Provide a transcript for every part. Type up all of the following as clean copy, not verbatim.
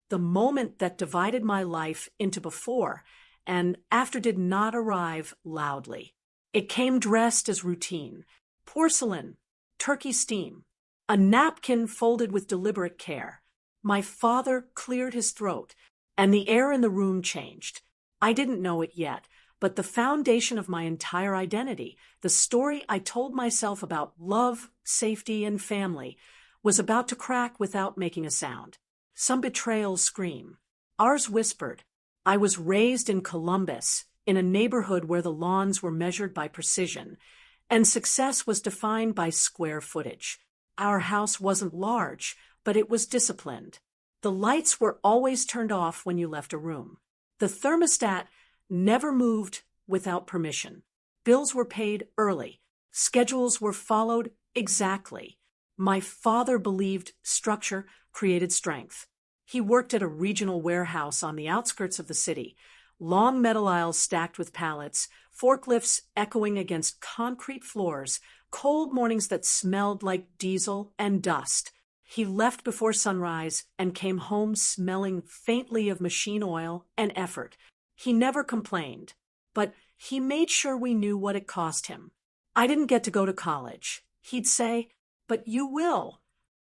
The moment that divided my life into before and after did not arrive loudly. It came dressed as routine. Porcelain, turkey steam, a napkin folded with deliberate care. My father cleared his throat, and the air in the room changed. I didn't know it yet, but the foundation of my entire identity, the story I told myself about love, safety, and family, was about to crack without making a sound. Some betrayals scream. Ours whispered. I was raised in Columbus, in a neighborhood where the lawns were measured by precision, and success was defined by square footage. Our house wasn't large, but it was disciplined. The lights were always turned off when you left a room. The thermostat never moved without permission. Bills were paid early. Schedules were followed exactly. My father believed structure created strength. He worked at a regional warehouse on the outskirts of the city, long metal aisles stacked with pallets, forklifts echoing against concrete floors, cold mornings that smelled like diesel and dust. He left before sunrise and came home smelling faintly of machine oil and effort. He never complained, but he made sure we knew what it cost him. I didn't get to go to college. He'd say, "But you will."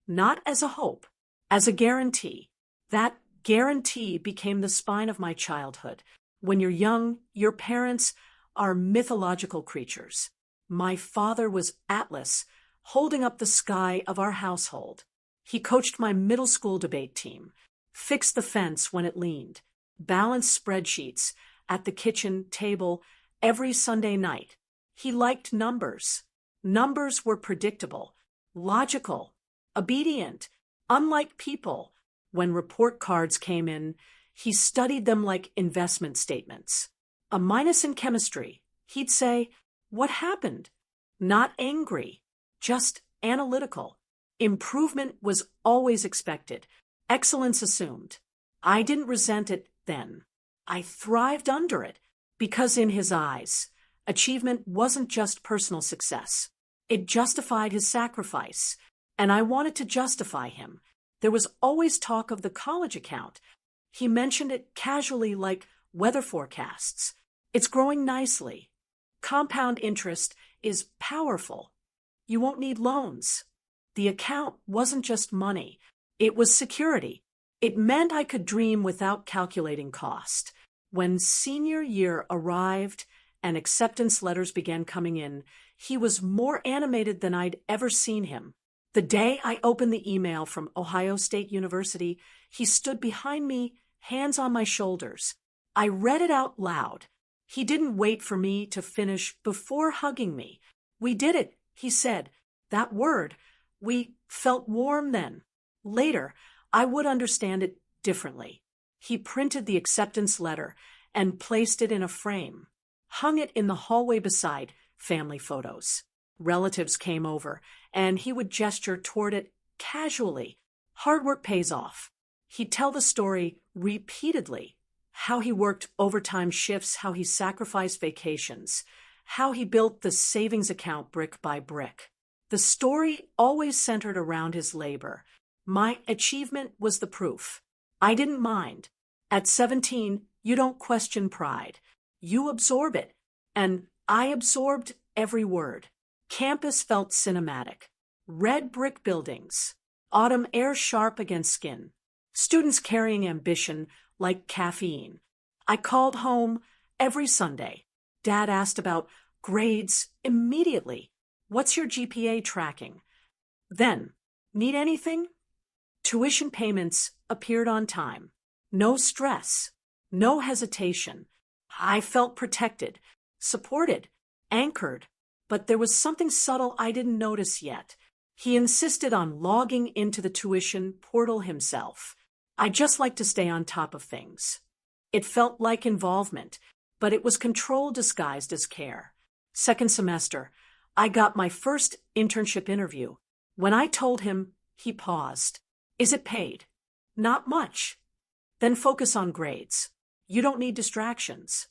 Not as a hope, as a guarantee. That guarantee became the spine of my childhood. When you're young, your parents are mythological creatures. My father was Atlas, holding up the sky of our household. He coached my middle school debate team, fixed the fence when it leaned, balanced spreadsheets at the kitchen table every Sunday night. He liked numbers. Numbers were predictable, logical, obedient, unlike people. When report cards came in, he studied them like investment statements. A minus in chemistry, he'd say, "What happened?" Not angry, just analytical. Improvement was always expected, excellence assumed. I didn't resent it then. I thrived under it, because in his eyes, achievement wasn't just personal success. It justified his sacrifice, and I wanted to justify him. There was always talk of the college account. He mentioned it casually like weather forecasts. It's growing nicely. Compound interest is powerful. You won't need loans. The account wasn't just money. It was security. It meant I could dream without calculating cost. When senior year arrived and acceptance letters began coming in, he was more animated than I'd ever seen him. The day I opened the email from Ohio State University, he stood behind me, hands on my shoulders. I read it out loud. He didn't wait for me to finish before hugging me. "We did it," he said. That word, we felt warm then. Later, I would understand it differently. He printed the acceptance letter and placed it in a frame, hung it in the hallway beside family photos. Relatives came over, and he would gesture toward it casually. Hard work pays off. He'd tell the story repeatedly, how he worked overtime shifts, how he sacrificed vacations, how he built the savings account brick by brick. The story always centered around his labor. My achievement was the proof. I didn't mind. At 17, you don't question pride. You absorb it, and I absorbed every word. Campus felt cinematic. Red brick buildings, autumn air sharp against skin, students carrying ambition like caffeine. I called home every Sunday. Dad asked about grades immediately. "What's your GPA tracking?" Then, "Need anything?" Tuition payments appeared on time. No stress, no hesitation. I felt protected, supported, anchored. But there was something subtle I didn't notice yet. He insisted on logging into the tuition portal himself. I just like to stay on top of things. It felt like involvement, but it was control disguised as care. Second semester, I got my first internship interview. When I told him, he paused. "Is it paid?" "Not much." "Then focus on grades. You don't need distractions."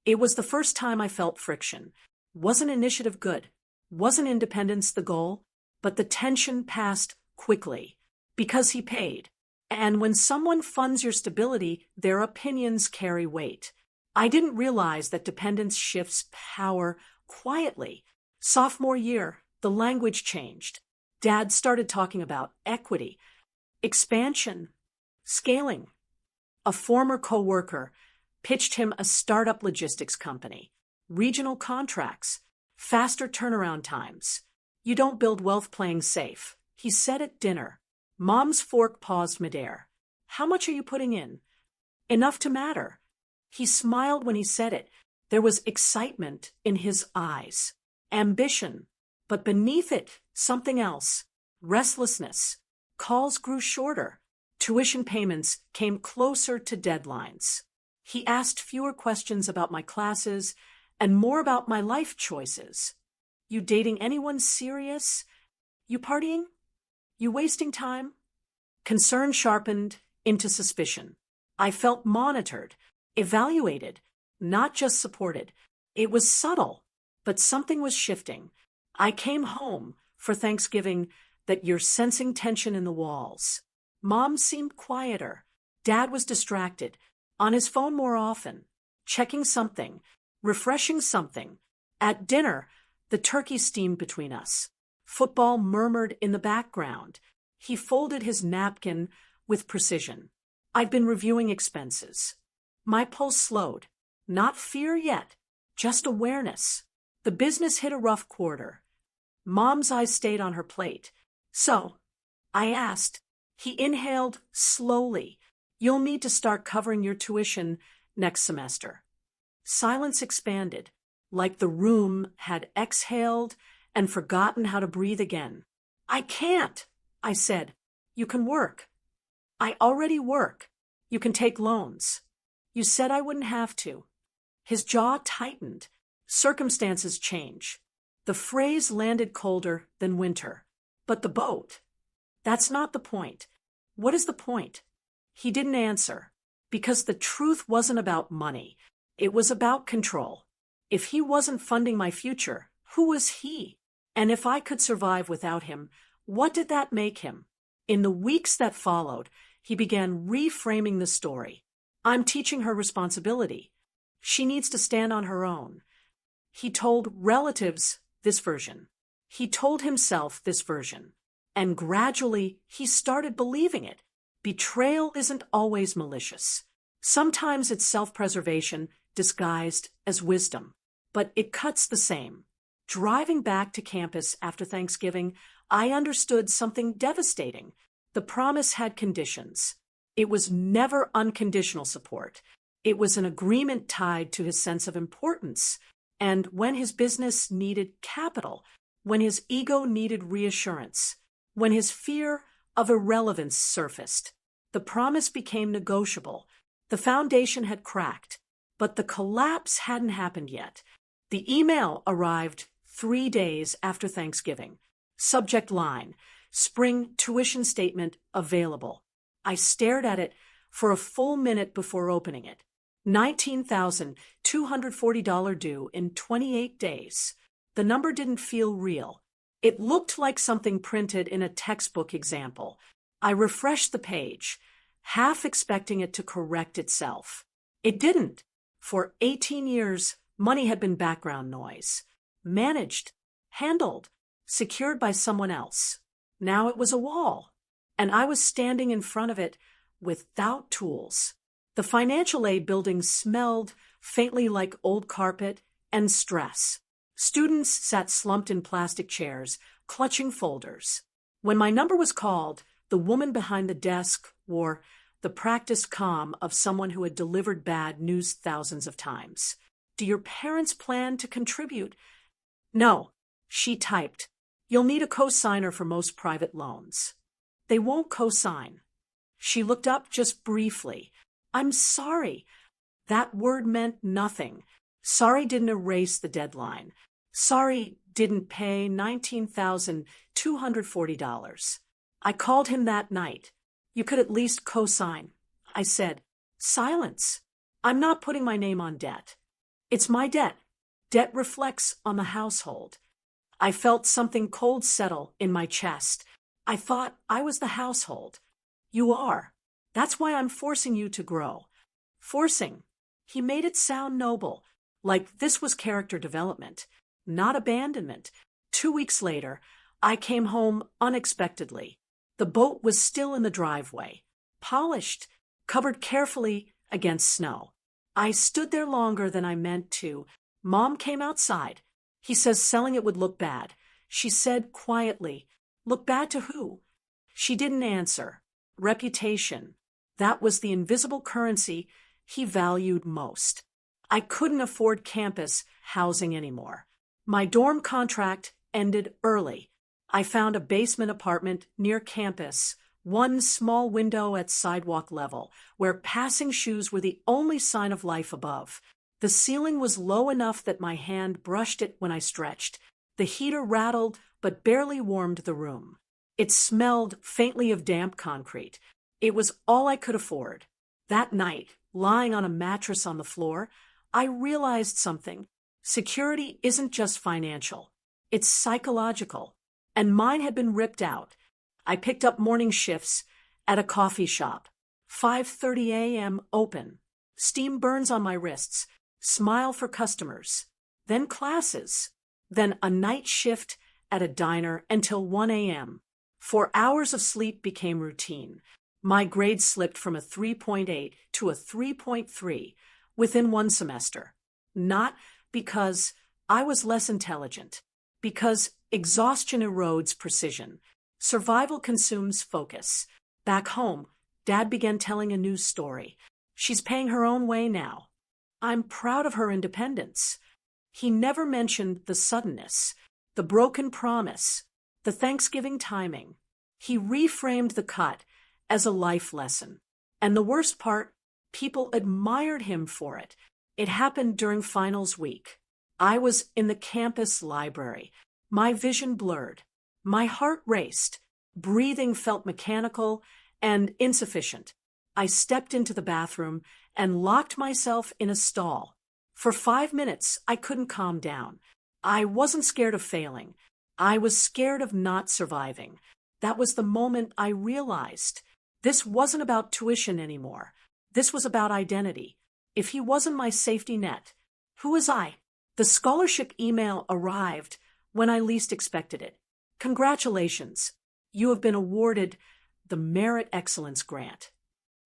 It was the first time I felt friction. Wasn't initiative good? Wasn't independence the goal? But the tension passed quickly. Because he paid. And when someone funds your stability, their opinions carry weight. I didn't realize that dependence shifts power quietly. Sophomore year, the language changed. Dad started talking about equity, expansion, scaling. A former coworker pitched him a startup logistics company, regional contracts, faster turnaround times. You don't build wealth playing safe, he said at dinner. Mom's fork paused midair. How much are you putting in? Enough to matter. He smiled when he said it. There was excitement in his eyes. Ambition. But beneath it, something else. Restlessness. Calls grew shorter. Tuition payments came closer to deadlines. He asked fewer questions about my classes and more about my life choices. You dating anyone serious? You partying? You wasting time? Concern sharpened into suspicion. I felt monitored, evaluated, not just supported. It was subtle, but something was shifting. I came home for Thanksgiving that you're sensing tension in the walls. Mom seemed quieter. Dad was distracted, on his phone more often, checking something, refreshing something. At dinner, the turkey steamed between us. Football murmured in the background. He folded his napkin with precision. I'd been reviewing expenses. My pulse slowed. Not fear yet, just awareness. The business hit a rough quarter. Mom's eyes stayed on her plate. So, I asked. He inhaled slowly. You'll need to start covering your tuition next semester. Silence expanded, like the room had exhaled and forgotten how to breathe again. I can't, I said. You can work. I already work. You can take loans. You said I wouldn't have to. His jaw tightened. Circumstances change. The phrase landed colder than winter. But the boat. That's not the point. What is the point? He didn't answer. Because the truth wasn't about money. It was about control. If he wasn't funding my future, who was he? And if I could survive without him, what did that make him? In the weeks that followed, he began reframing the story. I'm teaching her responsibility. She needs to stand on her own. He told relatives this version. He told himself this version. And gradually, he started believing it. Betrayal isn't always malicious. Sometimes it's self-preservation disguised as wisdom. But it cuts the same. Driving back to campus after Thanksgiving, I understood something devastating. The promise had conditions. It was never unconditional support. It was an agreement tied to his sense of importance. And when his business needed capital, when his ego needed reassurance, when his fear of irrelevance surfaced, the promise became negotiable. The foundation had cracked, but the collapse hadn't happened yet. The email arrived 3 days after Thanksgiving. Subject line, spring tuition statement available. I stared at it for a full minute before opening it. $19,240 due in 28 days. The number didn't feel real. It looked like something printed in a textbook example. I refreshed the page, half expecting it to correct itself. It didn't. For 18 years, money had been background noise. Managed, handled, secured by someone else. Now it was a wall, and I was standing in front of it without tools. The financial aid building smelled faintly like old carpet and stress. Students sat slumped in plastic chairs, clutching folders. When my number was called, the woman behind the desk wore the practiced calm of someone who had delivered bad news thousands of times. Do your parents plan to contribute? No, she typed. You'll need a co-signer for most private loans. They won't co-sign. She looked up just briefly. I'm sorry. That word meant nothing. Sorry didn't erase the deadline. Sorry didn't pay $19,240. I called him that night. You could at least co-sign. I said, silence. I'm not putting my name on debt. It's my debt. Debt reflects on the household. I felt something cold settle in my chest. I thought I was the household. You are. That's why I'm forcing you to grow. Forcing. He made it sound noble, like this was character development, not abandonment. 2 weeks later, I came home unexpectedly. The boat was still in the driveway, polished, covered carefully against snow. I stood there longer than I meant to. Mom came outside. He says selling it would look bad. She said quietly, "Look bad to who?" She didn't answer. Reputation. That was the invisible currency he valued most. I couldn't afford campus housing anymore. My dorm contract ended early. I found a basement apartment near campus, one small window at sidewalk level, where passing shoes were the only sign of life above. The ceiling was low enough that my hand brushed it when I stretched. The heater rattled but barely warmed the room. It smelled faintly of damp concrete. It was all I could afford. That night, lying on a mattress on the floor, I realized something. Security isn't just financial. It's psychological. And mine had been ripped out. I picked up morning shifts at a coffee shop. 5:30 a.m. open. Steam burns on my wrists. Smile for customers. Then classes. Then a night shift at a diner until 1 a.m. 4 hours of sleep became routine. My grade slipped from a 3.8 to a 3.3 within one semester. Not because I was less intelligent, because exhaustion erodes precision. Survival consumes focus. Back home, Dad began telling a news story. She's paying her own way now. I'm proud of her independence. He never mentioned the suddenness, the broken promise, the Thanksgiving timing. He reframed the cut as a life lesson. And the worst part, people admired him for it. It happened during finals week. I was in the campus library. My vision blurred. My heart raced. Breathing felt mechanical and insufficient. I stepped into the bathroom and locked myself in a stall. For 5 minutes, I couldn't calm down. I wasn't scared of failing. I was scared of not surviving. That was the moment I realized this wasn't about tuition anymore. This was about identity. If he wasn't my safety net, who was I? The scholarship email arrived when I least expected it. Congratulations. You have been awarded the Merit Excellence Grant.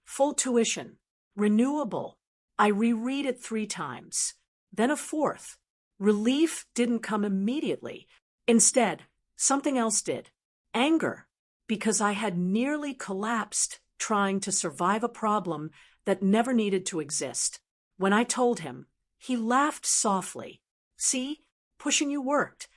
Full tuition. Renewable. I reread it 3 times. Then a 4th. Relief didn't come immediately. Instead, something else did. Anger. Because I had nearly collapsed trying to survive a problem that never needed to exist. When I told him, he laughed softly. See, pushing you worked.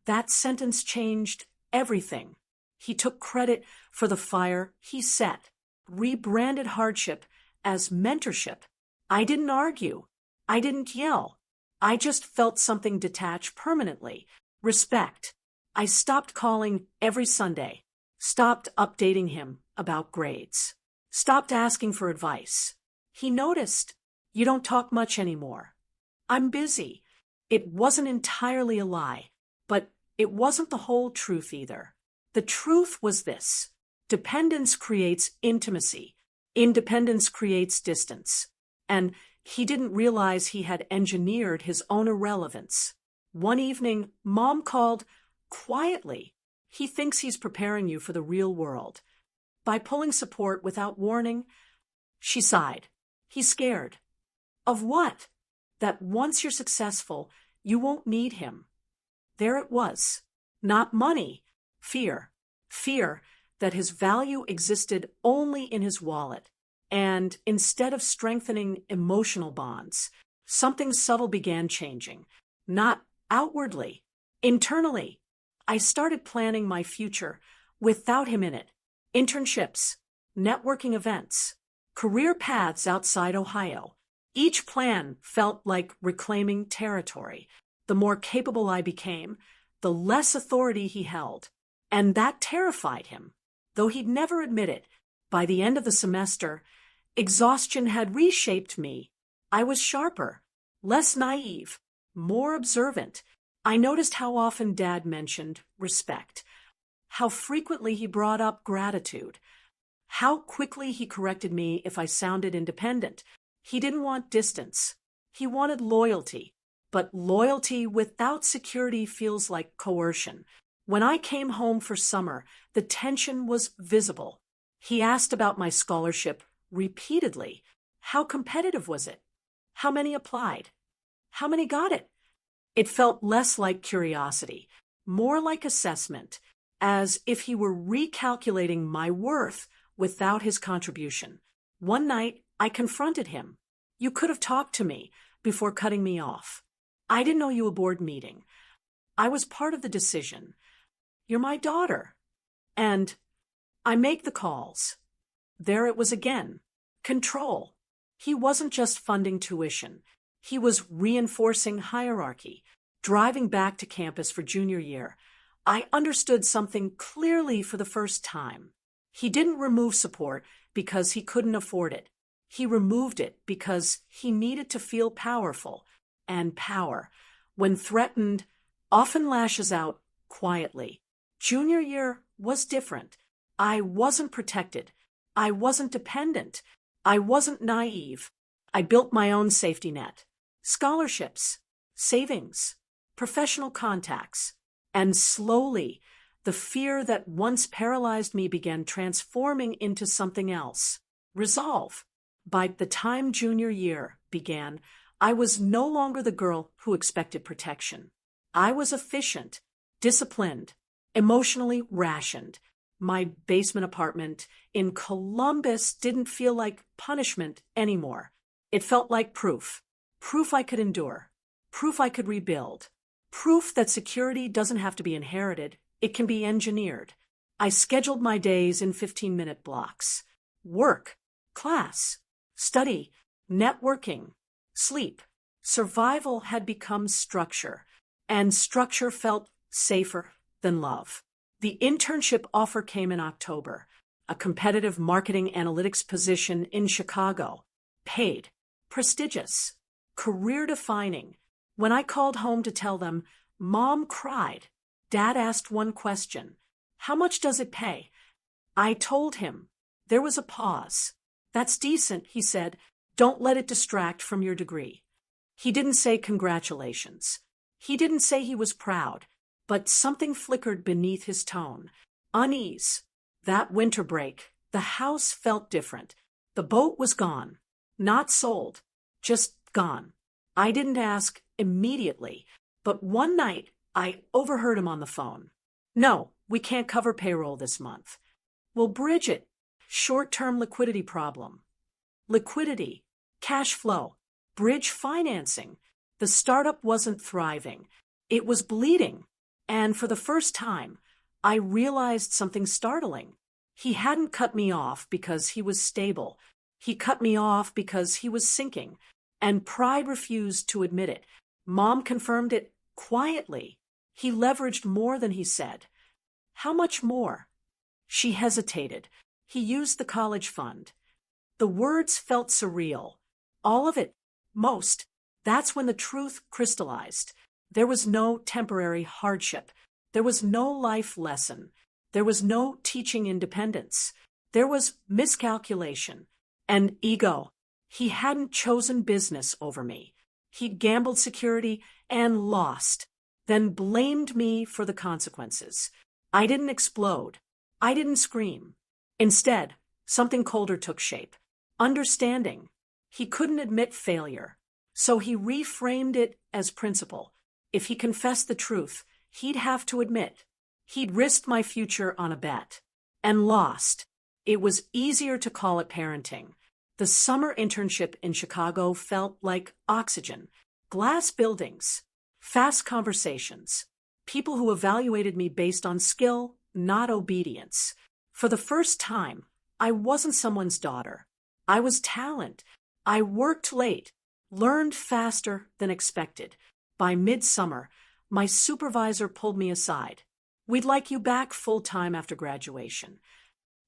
That sentence changed everything. He took credit for the fire he set, rebranded hardship as mentorship. I didn't argue. I didn't yell. I just felt something detach permanently. Respect. I stopped calling every Sunday. Stopped updating him about grades. Stopped asking for advice. He noticed. You don't talk much anymore. I'm busy. It wasn't entirely a lie, but it wasn't the whole truth either. The truth was this. Dependence creates intimacy. Independence creates distance. And he didn't realize he had engineered his own irrelevance. One evening, Mom called quietly. He thinks he's preparing you for the real world. By pulling support without warning, she sighed. He's scared. Of what? That once you're successful, you won't need him. There it was. Not money. Fear. Fear that his value existed only in his wallet. And instead of strengthening emotional bonds, something subtle began changing. Not outwardly. Internally. I started planning my future without him in it. Internships, networking events, career paths outside Ohio. Each plan felt like reclaiming territory. The more capable I became, the less authority he held. And that terrified him. Though he'd never admit it, by the end of the semester, exhaustion had reshaped me. I was sharper, less naive, more observant. I noticed how often Dad mentioned respect, how frequently he brought up gratitude, How quickly he corrected me if I sounded independent. He didn't want distance. He wanted loyalty. But loyalty without security feels like coercion. When I came home for summer, the tension was visible. He asked about my scholarship repeatedly. How competitive was it? How many applied? How many got it? It felt less like curiosity, more like assessment, as if he were recalculating my worth without his contribution. One night, I confronted him. You could have talked to me before cutting me off. I didn't know you a board meeting. I was part of the decision. You're my daughter. And I make the calls. There it was again. Control. He wasn't just funding tuition. He was reinforcing hierarchy. Driving back to campus for junior year, I understood something clearly for the first time. He didn't remove support because he couldn't afford it. He removed it because he needed to feel powerful. And power, when threatened, often lashes out quietly. Junior year was different. I wasn't protected. I wasn't dependent. I wasn't naive. I built my own safety net. Scholarships, savings, professional contacts. And slowly, the fear that once paralyzed me began transforming into something else. Resolve. By the time junior year began, I was no longer the girl who expected protection. I was efficient, disciplined, emotionally rationed. My basement apartment in Columbus didn't feel like punishment anymore. It felt like proof. Proof I could endure. Proof I could rebuild. Proof that security doesn't have to be inherited. It can be engineered. I scheduled my days in 15-minute blocks. Work, class, study, networking, sleep. Survival had become structure, and structure felt safer than love. The internship offer came in October, a competitive marketing analytics position in Chicago. Paid, prestigious, career-defining. When I called home to tell them, Mom cried. Dad asked one question. How much does it pay? I told him. There was a pause. That's decent, he said. Don't let it distract from your degree. He didn't say congratulations. He didn't say he was proud, but something flickered beneath his tone. Unease. That winter break, the house felt different. The boat was gone. Not sold. Just gone. I didn't ask immediately, but one night I overheard him on the phone. No, we can't cover payroll this month. We'll bridge it. Short-term liquidity problem. Liquidity. Cash flow. Bridge financing. The startup wasn't thriving. It was bleeding. And for the first time, I realized something startling. He hadn't cut me off because he was stable. He cut me off because he was sinking. And pride refused to admit it. Mom confirmed it quietly. He leveraged more than he said. How much more? She hesitated. He used the college fund. The words felt surreal. All of it. Most. That's when the truth crystallized. There was no temporary hardship. There was no life lesson. There was no teaching independence. There was miscalculation and ego. He hadn't chosen business over me. He'd gambled security and lost, then blamed me for the consequences. I didn't explode. I didn't scream. Instead, something colder took shape. Understanding. He couldn't admit failure, so he reframed it as principle. If he confessed the truth, he'd have to admit. He'd risked my future on a bet. And lost. It was easier to call it parenting. The summer internship in Chicago felt like oxygen. Glass buildings. Fast conversations. People who evaluated me based on skill, not obedience. For the first time, I wasn't someone's daughter. I was talent. I worked late, learned faster than expected. By midsummer, my supervisor pulled me aside. We'd like you back full-time after graduation.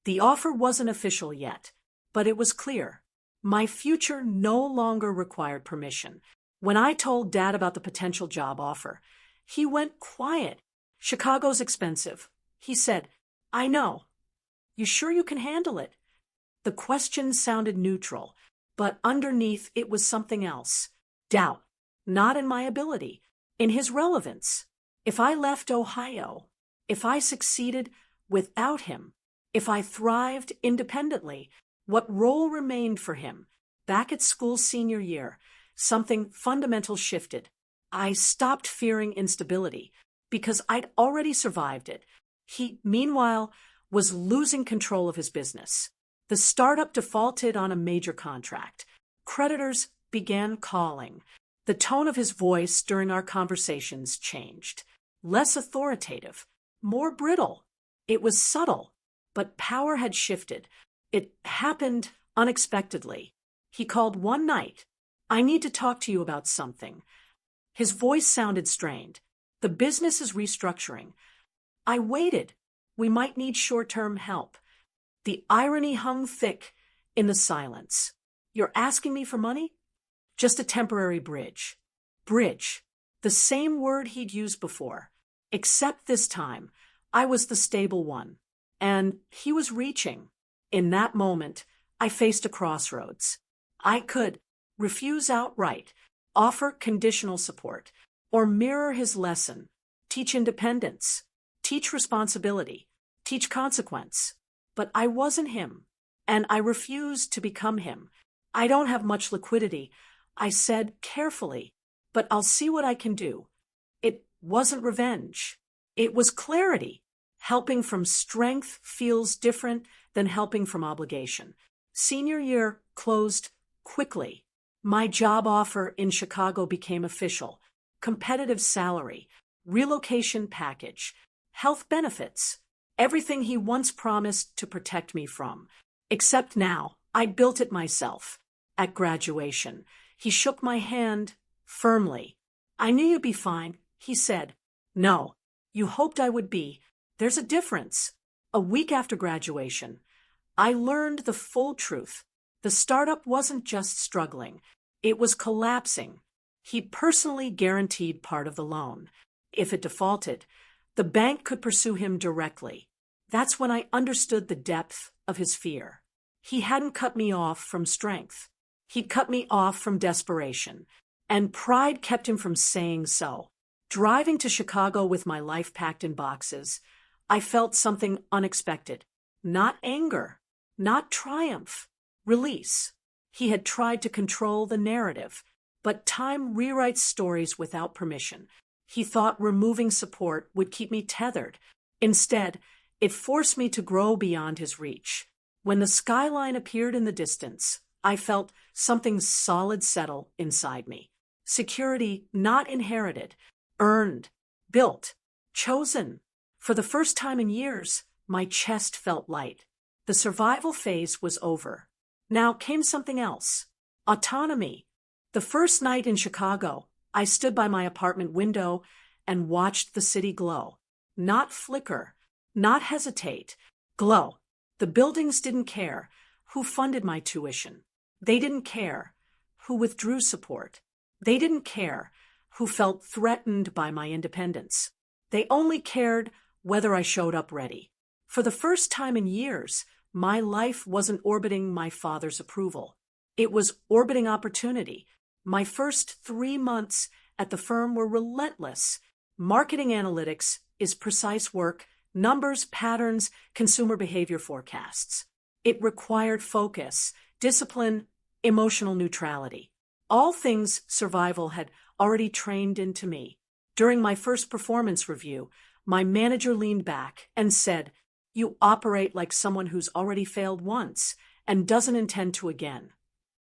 The offer wasn't official yet, but it was clear. My future no longer required permission. When I told Dad about the potential job offer, he went quiet. Chicago's expensive. He said, I know. You sure you can handle it? The question sounded neutral, but underneath it was something else. Doubt. Not in my ability, in his relevance. If I left Ohio, if I succeeded without him, if I thrived independently, what role remained for him? Back at school senior year, something fundamental shifted. I stopped fearing instability because I'd already survived it. He, meanwhile, was losing control of his business. The startup defaulted on a major contract. Creditors began calling. The tone of his voice during our conversations changed. Less authoritative, more brittle. It was subtle, but power had shifted. It happened unexpectedly. He called one night. "I need to talk to you about something." His voice sounded strained. "The business is restructuring." I waited. We might need short-term help. The irony hung thick in the silence. "You're asking me for money?" "Just a temporary bridge." Bridge. The same word he'd used before. Except this time, I was the stable one. And he was reaching. In that moment, I faced a crossroads. I could refuse outright, offer conditional support, or mirror his lesson, teach independence, teach responsibility, teach consequence. But I wasn't him, and I refused to become him. "I don't have much liquidity," I said carefully, "but I'll see what I can do." It wasn't revenge. It was clarity. Helping from strength feels different than helping from obligation. Senior year closed quickly. My job offer in Chicago became official. Competitive salary, relocation package, health benefits, everything he once promised to protect me from. Except now, I'd built it myself. At graduation, he shook my hand firmly. "I knew you'd be fine," he said. "No, you hoped I would be. There's a difference." A week after graduation, I learned the full truth. The startup wasn't just struggling. It was collapsing. He personally guaranteed part of the loan. If it defaulted, the bank could pursue him directly. That's when I understood the depth of his fear. He hadn't cut me off from strength. He'd cut me off from desperation. And pride kept him from saying so. Driving to Chicago with my life packed in boxes, I felt something unexpected. Not anger, not triumph, release. He had tried to control the narrative, but time rewrites stories without permission. He thought removing support would keep me tethered. Instead, it forced me to grow beyond his reach. When the skyline appeared in the distance, I felt something solid settle inside me. Security not inherited, earned, built, chosen. For the first time in years, my chest felt light. The survival phase was over. Now came something else. Autonomy. The first night in Chicago, I stood by my apartment window and watched the city glow. Not flicker, not hesitate. Glow. The buildings didn't care who funded my tuition. They didn't care who withdrew support. They didn't care who felt threatened by my independence. They only cared whether I showed up ready. For the first time in years, my life wasn't orbiting my father's approval. It was orbiting opportunity. My first 3 months at the firm were relentless. Marketing analytics is precise work, numbers, patterns, consumer behavior forecasts. It required focus, discipline, emotional neutrality. All things survival had already trained into me. During my first performance review, my manager leaned back and said, "You operate like someone who's already failed once and doesn't intend to again."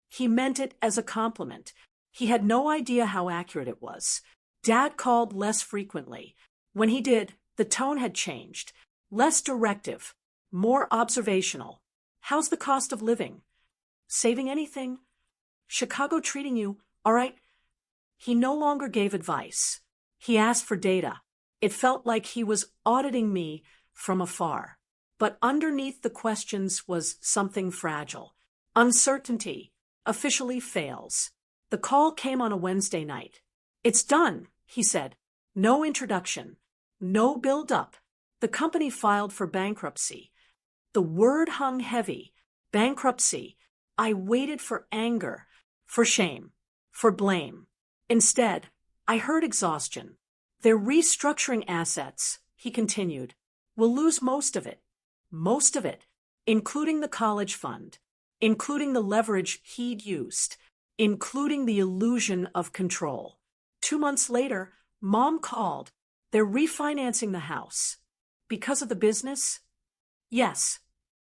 He meant it as a compliment. He had no idea how accurate it was. Dad called less frequently. When he did, the tone had changed. Less directive, more observational. "How's the cost of living? Saving anything? Chicago treating you all right?" He no longer gave advice. He asked for data. It felt like he was auditing me from afar. But underneath the questions was something fragile. Uncertainty officially fails. The call came on a Wednesday night. "It's done," he said. No introduction. No build-up. The company filed for bankruptcy. The word hung heavy. bankruptcy. I waited for anger, for shame, for blame. Instead, I heard exhaustion. They're restructuring assets, he continued. We'll lose most of it, including the college fund, including the leverage he'd used, including the illusion of control. 2 months later, Mom called. They're refinancing the house. Because of the business? Yes.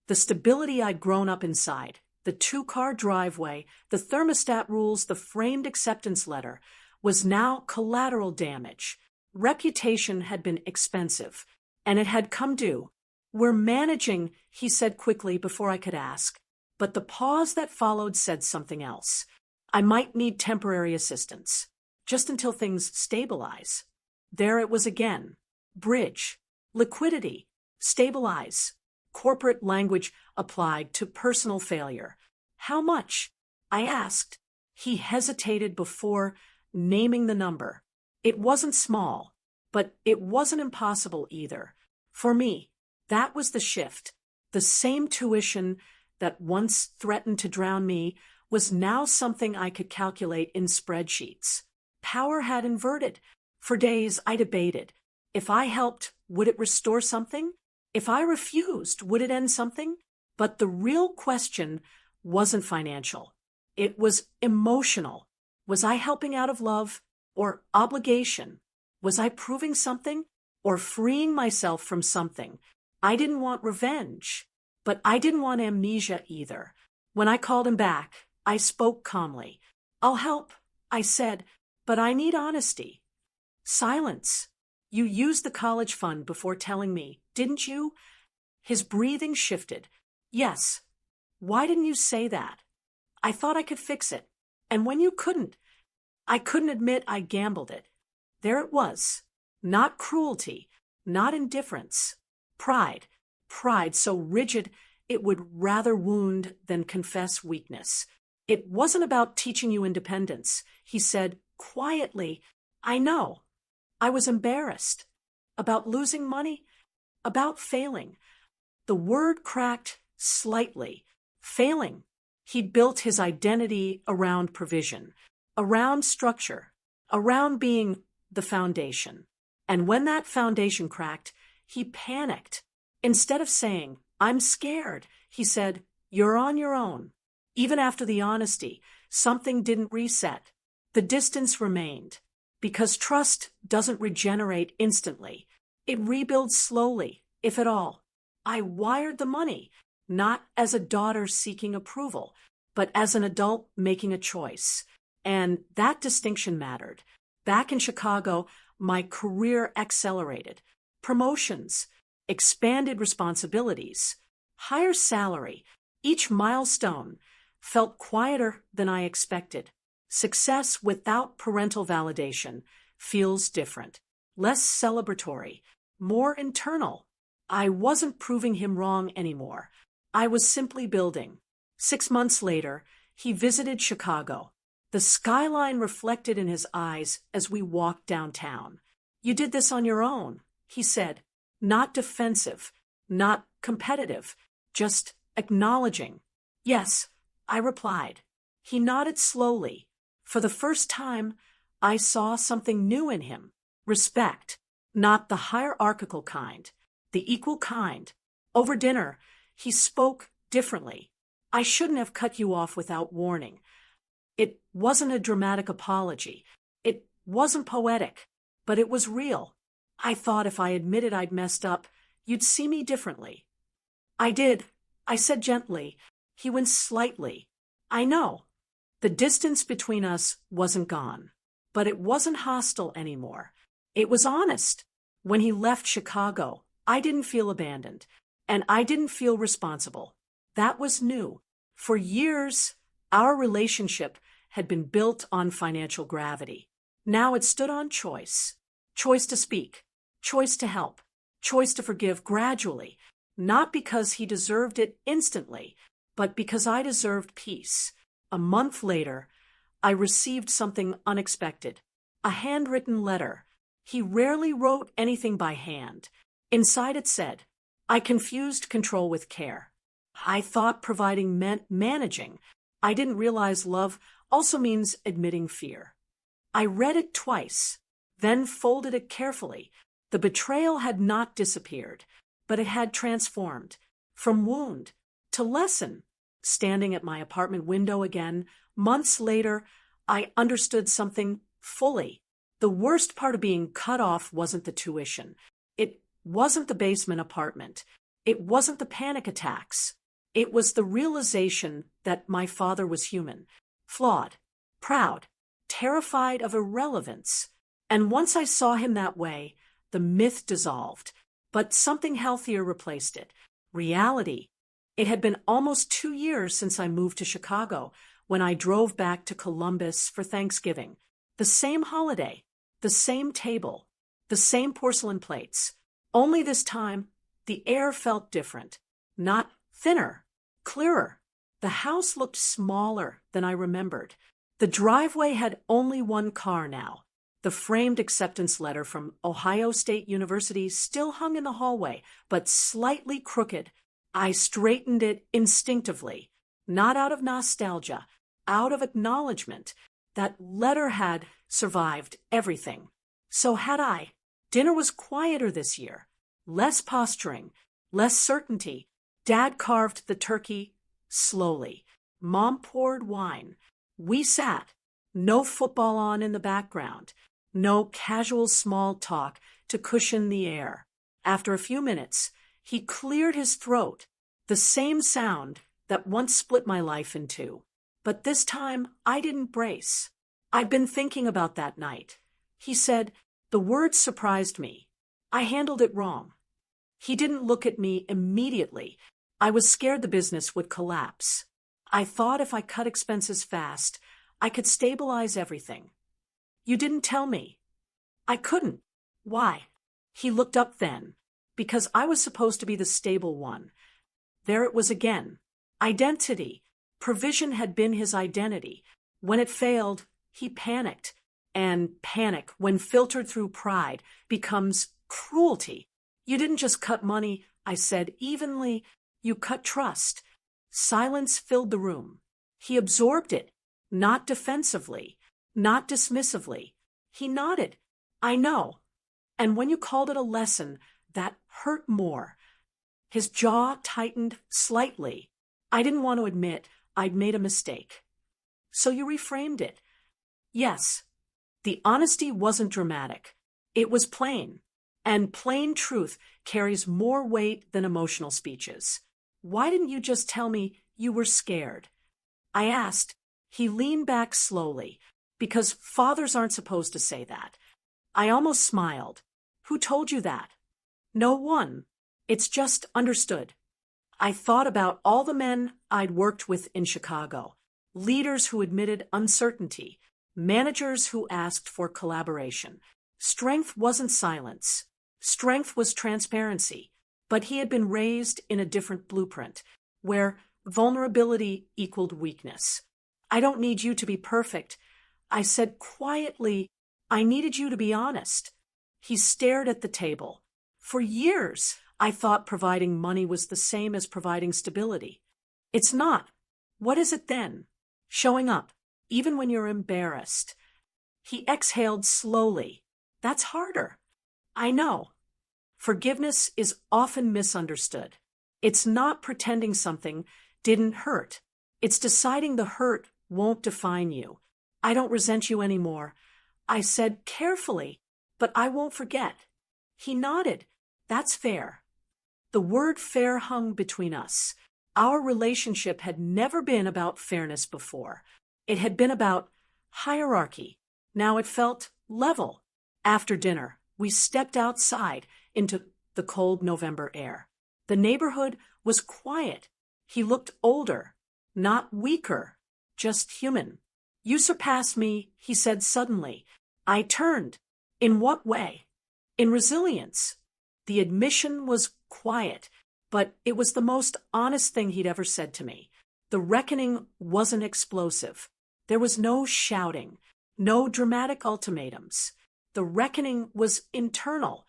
The stability I'd grown up inside, the 2-car driveway, the thermostat rules, the framed acceptance letter, was now collateral damage. Reputation had been expensive, and it had come due. We're managing, he said quickly before I could ask. But the pause that followed said something else. I might need temporary assistance, just until things stabilize. There it was again. Bridge, liquidity, stabilize. Corporate language applied to personal failure. How much? I asked. He hesitated before naming the number. It wasn't small, but it wasn't impossible either. For me, that was the shift. The same tuition that once threatened to drown me was now something I could calculate in spreadsheets. Power had inverted. For days I debated. If I helped, would it restore something? If I refused, would it end something? But the real question wasn't financial. It was emotional. Was I helping out of love or obligation? Was I proving something or freeing myself from something? I didn't want revenge, but I didn't want amnesia either. When I called him back, I spoke calmly. I'll help, I said, but I need honesty. Silence. You used the college fund before telling me, didn't you? His breathing shifted. Yes. Why didn't you say that? I thought I could fix it. And when you couldn't, I couldn't admit I gambled it. There it was. Not cruelty, not indifference. Pride. Pride so rigid it would rather wound than confess weakness. It wasn't about teaching you independence, he said quietly. I know. I was embarrassed. About losing money? About failing. The word cracked slightly. Failing. He'd built his identity around provision, around structure, around being the foundation. And when that foundation cracked, he panicked. Instead of saying, I'm scared, he said, you're on your own. Even after the honesty, something didn't reset. The distance remained. Because trust doesn't regenerate instantly. It rebuilds slowly, if at all. I wired the money, not as a daughter seeking approval, but as an adult making a choice. And that distinction mattered. Back in Chicago, my career accelerated. Promotions, expanded responsibilities, higher salary. Each milestone felt quieter than I expected. Success without parental validation feels different, less celebratory, more internal. I wasn't proving him wrong anymore. I was simply building. 6 months later, he visited Chicago. The skyline reflected in his eyes as we walked downtown. You did this on your own, he said, not defensive, not competitive, just acknowledging. Yes, I replied. He nodded slowly. For the first time, I saw something new in him. Respect, not the hierarchical kind, the equal kind. Over dinner, he spoke differently. I shouldn't have cut you off without warning. It wasn't a dramatic apology. It wasn't poetic, but it was real. I thought if I admitted I'd messed up, you'd see me differently. I did, I said gently. He winced slightly. I know. The distance between us wasn't gone, but it wasn't hostile anymore. It was honest. When he left Chicago, I didn't feel abandoned, and I didn't feel responsible. That was new. For years, our relationship had been built on financial gravity. Now it stood on choice. Choice to speak, choice to help, choice to forgive gradually, not because he deserved it instantly, but because I deserved peace. A month later, I received something unexpected, a handwritten letter. He rarely wrote anything by hand. Inside it said, I confused control with care. I thought providing meant managing. I didn't realize love also means admitting fear. I read it twice, then folded it carefully. The betrayal had not disappeared, but it had transformed. From wound to lesson. Standing at my apartment window again, months later, I understood something fully. The worst part of being cut off wasn't the tuition. It wasn't the basement apartment. It wasn't the panic attacks. It was the realization that my father was human, flawed, proud, terrified of irrelevance. And once I saw him that way, the myth dissolved, but something healthier replaced it. Reality. It had been almost 2 years since I moved to Chicago, when I drove back to Columbus for Thanksgiving. The same holiday, the same table, the same porcelain plates. Only this time, the air felt different. Not thinner, clearer. The house looked smaller than I remembered. The driveway had only one car now. The framed acceptance letter from Ohio State University still hung in the hallway, but slightly crooked. I straightened it instinctively, not out of nostalgia, out of acknowledgement. That letter had survived everything. So had I. Dinner was quieter this year. Less posturing, less certainty. Dad carved the turkey slowly. Mom poured wine. We sat. No football on in the background. No casual small talk to cushion the air. After a few minutes, he cleared his throat, the same sound that once split my life in two. But this time, I didn't brace. I'd been thinking about that night. He said, the words surprised me. I handled it wrong. He didn't look at me immediately. I was scared the business would collapse. I thought if I cut expenses fast, I could stabilize everything. You didn't tell me. I couldn't. Why? He looked up then. Because I was supposed to be the stable one. There it was again. Identity. Provision had been his identity. When it failed, he panicked. And panic, when filtered through pride, becomes cruelty. You didn't just cut money, I said evenly. You cut trust. Silence filled the room. He absorbed it, not defensively, not dismissively. He nodded. I know. And when you called it a lesson, that hurt more. His jaw tightened slightly. I didn't want to admit I'd made a mistake. So you reframed it. Yes. The honesty wasn't dramatic. It was plain. And plain truth carries more weight than emotional speeches. Why didn't you just tell me you were scared? I asked. He leaned back slowly, because fathers aren't supposed to say that. I almost smiled. Who told you that? No one. It's just understood. I thought about all the men I'd worked with in Chicago, leaders who admitted uncertainty, managers who asked for collaboration. Strength wasn't silence. Strength was transparency. But he had been raised in a different blueprint, where vulnerability equaled weakness. I don't need you to be perfect. I said quietly, I needed you to be honest. He stared at the table. For years, I thought providing money was the same as providing stability. It's not. What is it then? Showing up, even when you're embarrassed. He exhaled slowly. That's harder. I know. Forgiveness is often misunderstood. It's not pretending something didn't hurt. It's deciding the hurt won't define you. I don't resent you anymore. I said carefully, but I won't forget. He nodded. That's fair. The word fair hung between us. Our relationship had never been about fairness before. It had been about hierarchy. Now it felt level. After dinner, we stepped outside into the cold November air. The neighborhood was quiet. He looked older, not weaker, just human. You surpass me, he said suddenly. I turned. In what way? In resilience. The admission was quiet, but it was the most honest thing he'd ever said to me. The reckoning wasn't explosive. There was no shouting, no dramatic ultimatums. The reckoning was internal.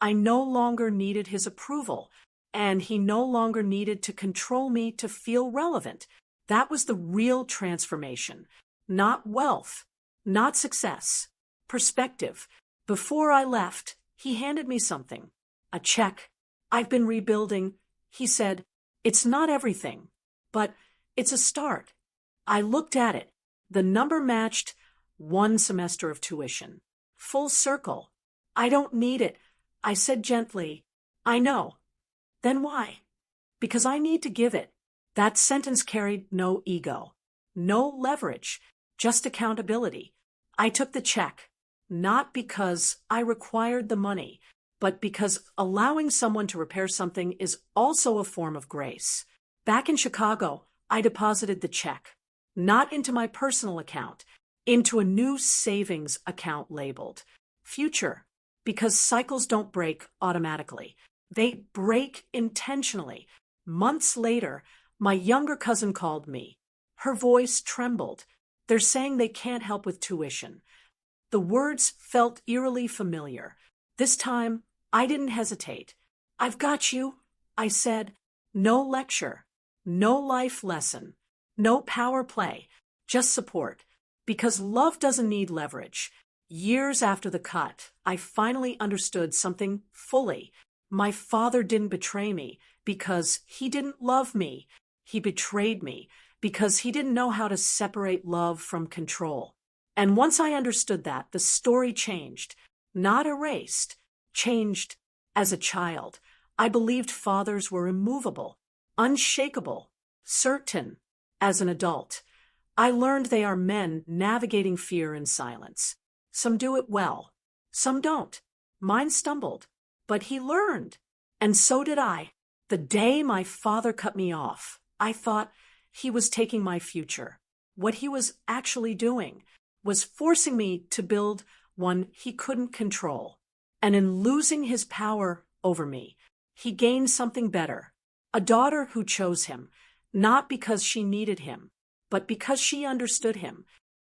I no longer needed his approval. and he no longer needed to control me to feel relevant. That was the real transformation. Not wealth, not success, perspective. Before I left, he handed me something. A check. I've been rebuilding. He said, "It's not everything, but it's a start." I looked at it. The number matched 1 semester of tuition. Full circle. "I don't need it," I said gently. "I know." "Then why?" "Because I need to give it." That sentence carried no ego, no leverage, just accountability. I took the check, not because I required the money, but because allowing someone to repair something is also a form of grace. Back in Chicago, I deposited the check, not into my personal account, into a new savings account labeled Future, because cycles don't break automatically. They break intentionally. Months later, my younger cousin called me. Her voice trembled. "They're saying they can't help with tuition." The words felt eerily familiar. This time, I didn't hesitate. "I've got you," I said. No lecture, no life lesson, no power play, just support. Because love doesn't need leverage. Years after the cut, I finally understood something fully. My father didn't betray me because he didn't love me. He betrayed me because he didn't know how to separate love from control. And once I understood that, the story changed. Not erased, changed as a child. I believed fathers were immovable, unshakable, certain. As an adult, I learned they are men navigating fear in silence. Some do it well, some don't. Mine stumbled, but he learned. And so did I. The day my father cut me off, I thought he was taking my future. What he was actually doing was forcing me to build one he couldn't control. And in losing his power over me, he gained something better. A daughter who chose him, not because she needed him, but because she understood him.